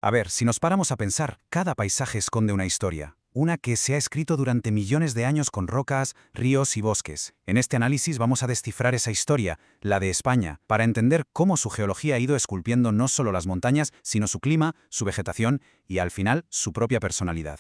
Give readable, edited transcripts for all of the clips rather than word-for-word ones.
A ver, si nos paramos a pensar, cada paisaje esconde una historia, una que se ha escrito durante millones de años con rocas, ríos y bosques. En este análisis vamos a descifrar esa historia, la de España, para entender cómo su geología ha ido esculpiendo no solo las montañas, sino su clima, su vegetación y, al final, su propia personalidad.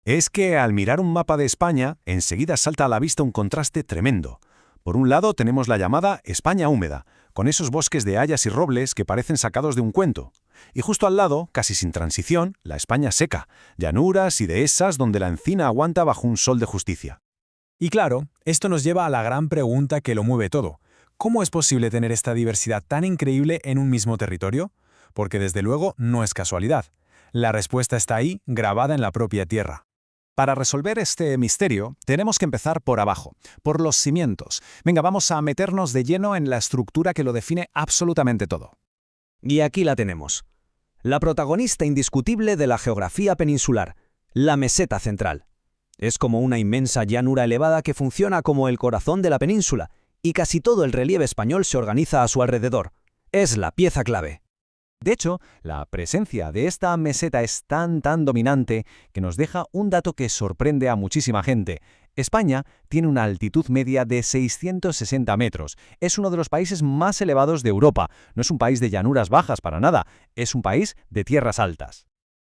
Es que al mirar un mapa de España, enseguida salta a la vista un contraste tremendo. Por un lado tenemos la llamada España húmeda, con esos bosques de hayas y robles que parecen sacados de un cuento. Y justo al lado, casi sin transición, la España seca, llanuras y dehesas donde la encina aguanta bajo un sol de justicia. Y claro, esto nos lleva a la gran pregunta que lo mueve todo. ¿Cómo es posible tener esta diversidad tan increíble en un mismo territorio? Porque desde luego no es casualidad. La respuesta está ahí, grabada en la propia tierra. Para resolver este misterio, tenemos que empezar por abajo, por los cimientos. Venga, vamos a meternos de lleno en la estructura que lo define absolutamente todo. Y aquí la tenemos. La protagonista indiscutible de la geografía peninsular, la meseta central. Es como una inmensa llanura elevada que funciona como el corazón de la península, y casi todo el relieve español se organiza a su alrededor. Es la pieza clave. De hecho, la presencia de esta meseta es tan dominante que nos deja un dato que sorprende a muchísima gente. España tiene una altitud media de 660 metros. Es uno de los países más elevados de Europa. No es un país de llanuras bajas para nada, es un país de tierras altas.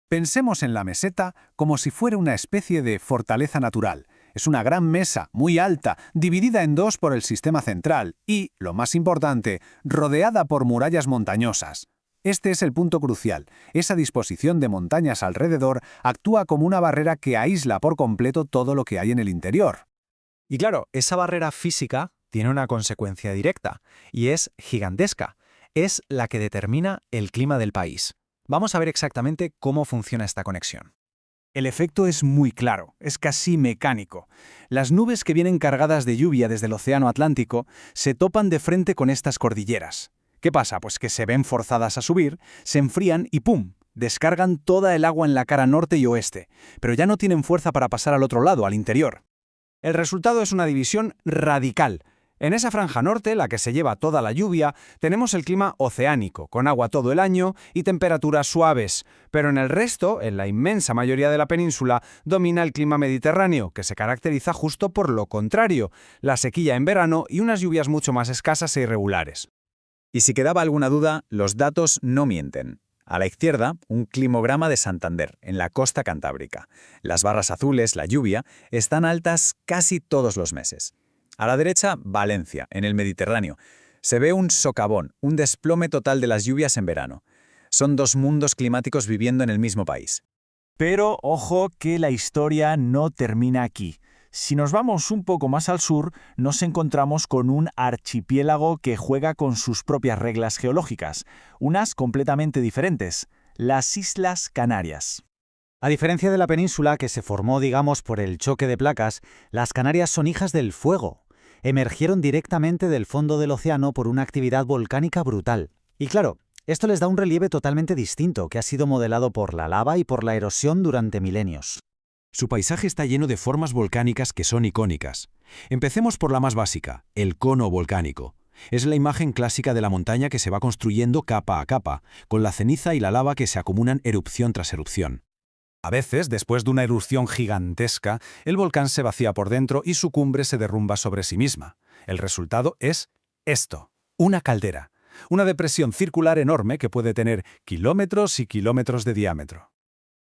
Pensemos en la meseta como si fuera una especie de fortaleza natural. Es una gran mesa, muy alta, dividida en dos por el sistema central y, lo más importante, rodeada por murallas montañosas. Este es el punto crucial. Esa disposición de montañas alrededor actúa como una barrera que aísla por completo todo lo que hay en el interior. Y claro, esa barrera física tiene una consecuencia directa, y es gigantesca. Es la que determina el clima del país. Vamos a ver exactamente cómo funciona esta conexión. El efecto es muy claro, es casi mecánico. Las nubes que vienen cargadas de lluvia desde el Océano Atlántico se topan de frente con estas cordilleras. ¿Qué pasa? Pues que se ven forzadas a subir, se enfrían y ¡pum!, descargan toda el agua en la cara norte y oeste, pero ya no tienen fuerza para pasar al otro lado, al interior. El resultado es una división radical. En esa franja norte, la que se lleva toda la lluvia, tenemos el clima oceánico, con agua todo el año y temperaturas suaves, pero en el resto, en la inmensa mayoría de la península, domina el clima mediterráneo, que se caracteriza justo por lo contrario, la sequía en verano y unas lluvias mucho más escasas e irregulares. Y si quedaba alguna duda, los datos no mienten. A la izquierda, un climograma de Santander, en la costa cantábrica. Las barras azules, la lluvia, están altas casi todos los meses. A la derecha, Valencia, en el Mediterráneo. Se ve un socavón, un desplome total de las lluvias en verano. Son dos mundos climáticos viviendo en el mismo país. Pero ojo que la historia no termina aquí. Si nos vamos un poco más al sur, nos encontramos con un archipiélago que juega con sus propias reglas geológicas, unas completamente diferentes, las Islas Canarias. A diferencia de la península, que se formó, digamos, por el choque de placas, las Canarias son hijas del fuego. Emergieron directamente del fondo del océano por una actividad volcánica brutal. Y claro, esto les da un relieve totalmente distinto, que ha sido modelado por la lava y por la erosión durante milenios. Su paisaje está lleno de formas volcánicas que son icónicas. Empecemos por la más básica, el cono volcánico. Es la imagen clásica de la montaña que se va construyendo capa a capa, con la ceniza y la lava que se acumulan erupción tras erupción. A veces, después de una erupción gigantesca, el volcán se vacía por dentro y su cumbre se derrumba sobre sí misma. El resultado es esto, una caldera, una depresión circular enorme que puede tener kilómetros y kilómetros de diámetro.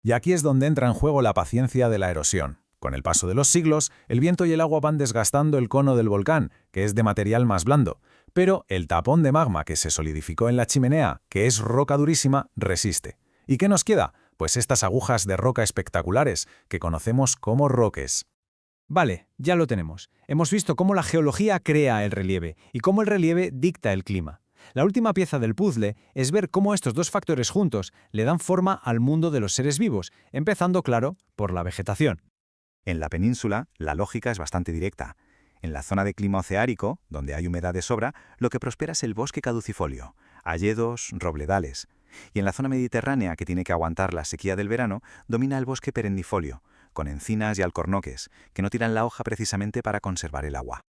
Y aquí es donde entra en juego la paciencia de la erosión. Con el paso de los siglos, el viento y el agua van desgastando el cono del volcán, que es de material más blando, pero el tapón de magma que se solidificó en la chimenea, que es roca durísima, resiste. ¿Y qué nos queda? Pues estas agujas de roca espectaculares, que conocemos como roques. Vale, ya lo tenemos. Hemos visto cómo la geología crea el relieve y cómo el relieve dicta el clima. La última pieza del puzzle es ver cómo estos dos factores juntos le dan forma al mundo de los seres vivos, empezando, claro, por la vegetación. En la península, la lógica es bastante directa. En la zona de clima oceánico, donde hay humedad de sobra, lo que prospera es el bosque caducifolio, hayedos, robledales. Y en la zona mediterránea, que tiene que aguantar la sequía del verano, domina el bosque perennifolio, con encinas y alcornoques, que no tiran la hoja precisamente para conservar el agua.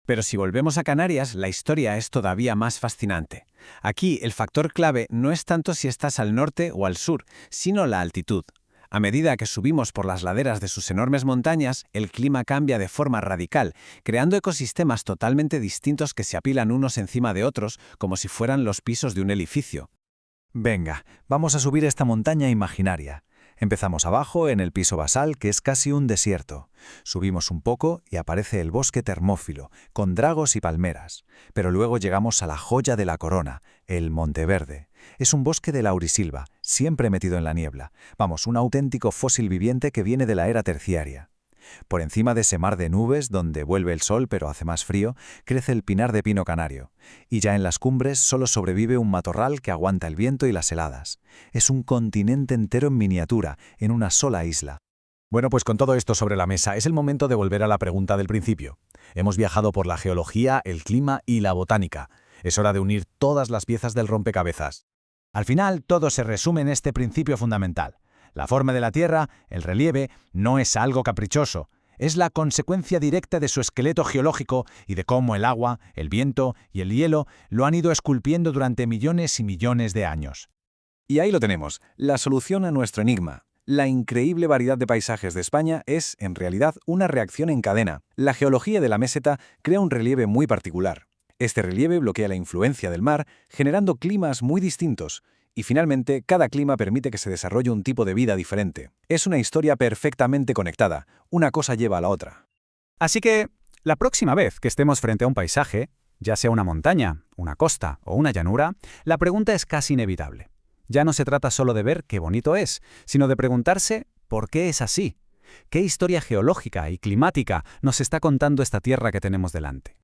Pero si volvemos a Canarias, la historia es todavía más fascinante. Aquí el factor clave no es tanto si estás al norte o al sur, sino la altitud. A medida que subimos por las laderas de sus enormes montañas, el clima cambia de forma radical, creando ecosistemas totalmente distintos que se apilan unos encima de otros como si fueran los pisos de un edificio. Venga, vamos a subir esta montaña imaginaria. Empezamos abajo, en el piso basal, que es casi un desierto. Subimos un poco y aparece el bosque termófilo, con dragos y palmeras. Pero luego llegamos a la joya de la corona, el Monteverde. Es un bosque de laurisilva, siempre metido en la niebla. Vamos, un auténtico fósil viviente que viene de la era terciaria. Por encima de ese mar de nubes, donde vuelve el sol pero hace más frío, crece el pinar de pino canario. Y ya en las cumbres solo sobrevive un matorral que aguanta el viento y las heladas. Es un continente entero en miniatura, en una sola isla. Bueno, pues con todo esto sobre la mesa, es el momento de volver a la pregunta del principio. Hemos viajado por la geología, el clima y la botánica. Es hora de unir todas las piezas del rompecabezas. Al final, todo se resume en este principio fundamental. La forma de la Tierra, el relieve, no es algo caprichoso. Es la consecuencia directa de su esqueleto geológico y de cómo el agua, el viento y el hielo lo han ido esculpiendo durante millones y millones de años. Y ahí lo tenemos, la solución a nuestro enigma. La increíble variedad de paisajes de España es, en realidad, una reacción en cadena. La geología de la meseta crea un relieve muy particular. Este relieve bloquea la influencia del mar, generando climas muy distintos. Y finalmente, cada clima permite que se desarrolle un tipo de vida diferente. Es una historia perfectamente conectada. Una cosa lleva a la otra. Así que, la próxima vez que estemos frente a un paisaje, ya sea una montaña, una costa o una llanura, la pregunta es casi inevitable. Ya no se trata solo de ver qué bonito es, sino de preguntarse ¿por qué es así? ¿Qué historia geológica y climática nos está contando esta tierra que tenemos delante?